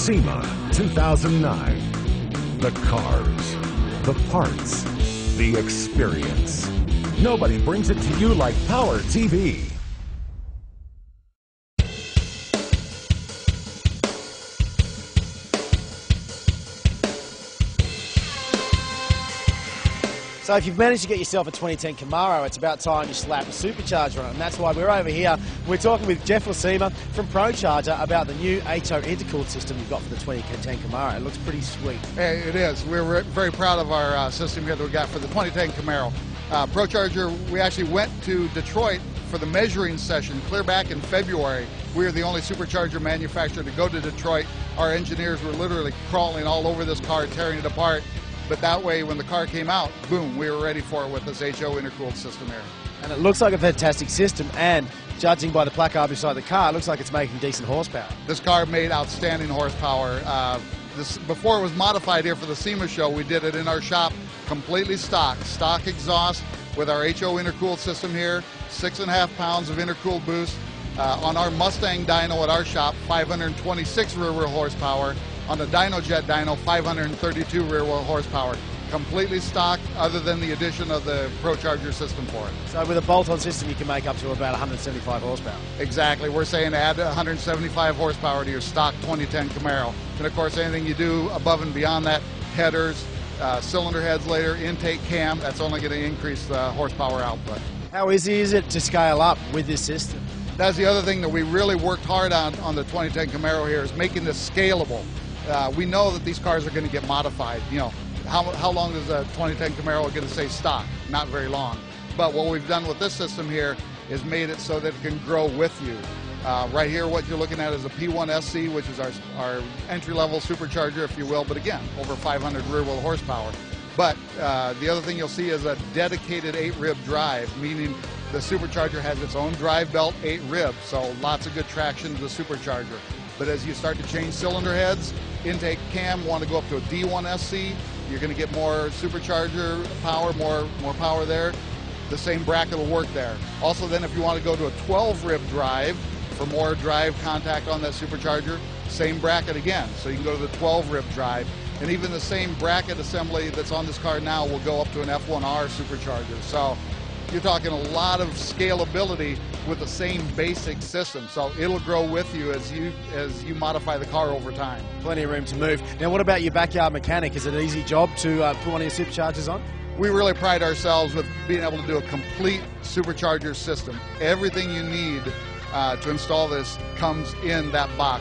SEMA 2009. The cars, the parts, the experience. Nobody brings it to you like Power TV. So if you've managed to get yourself a 2010 Camaro, it's about time you slap a supercharger on it, and that's why we're over here. We're talking with Jeff Seema from ProCharger about the new HO intercooled system you've got for the 2010 Camaro. It looks pretty sweet. Hey, it is. We're very proud of our system here that we got for the 2010 Camaro. ProCharger, we actually went to Detroit for the measuring session clear back in February. We are the only supercharger manufacturer to go to Detroit. Our engineers were literally crawling all over this car, tearing it apart. But that way, when the car came out, boom, we were ready for it with this HO intercooled system here. And it looks like a fantastic system, and judging by the placard beside the car, it looks like it's making decent horsepower. This car made outstanding horsepower. Before it was modified here for the SEMA show, we did it in our shop completely stock exhaust with our HO intercooled system here, 6.5 pounds of intercooled boost. On our Mustang dyno at our shop, 526 rear wheel horsepower. On the DynoJet dyno, 532 rear wheel horsepower. Completely stock, other than the addition of the ProCharger system for it. So with a bolt-on system, you can make up to about 175 horsepower. Exactly. We're saying add 175 horsepower to your stock 2010 Camaro. And of course, anything you do above and beyond that, headers, cylinder heads later, intake cam, that's only going to increase the horsepower output. How easy is it to scale up with this system? That's the other thing that we really worked hard on the 2010 Camaro here, is making this scalable. We know that these cars are going to get modified. You know, how long is a 2010 Camaro going to stay stock? Not very long. But what we've done with this system here is made it so that it can grow with you. Right here, what you're looking at is a P1 SC, which is our entry-level supercharger, if you will. But again, over 500 rear-wheel horsepower. But the other thing you'll see is a dedicated 8-rib drive, meaning the supercharger has its own drive belt, 8 ribs, so lots of good traction to the supercharger. But as you start to change cylinder heads, intake cam, want to go up to a D1 SC, you're going to get more supercharger power, more power there. The same bracket will work there. Also then, if you want to go to a 12-rib drive for more drive contact on that supercharger, same bracket again. So you can go to the 12-rib drive. And even the same bracket assembly that's on this car now will go up to an F1R supercharger. So you're talking a lot of scalability with the same basic system. So it'll grow with you as you modify the car over time. Plenty of room to move. Now, what about your backyard mechanic? Is it an easy job to put one of your superchargers on? We really pride ourselves with being able to do a complete supercharger system. Everything you need to install this comes in that box.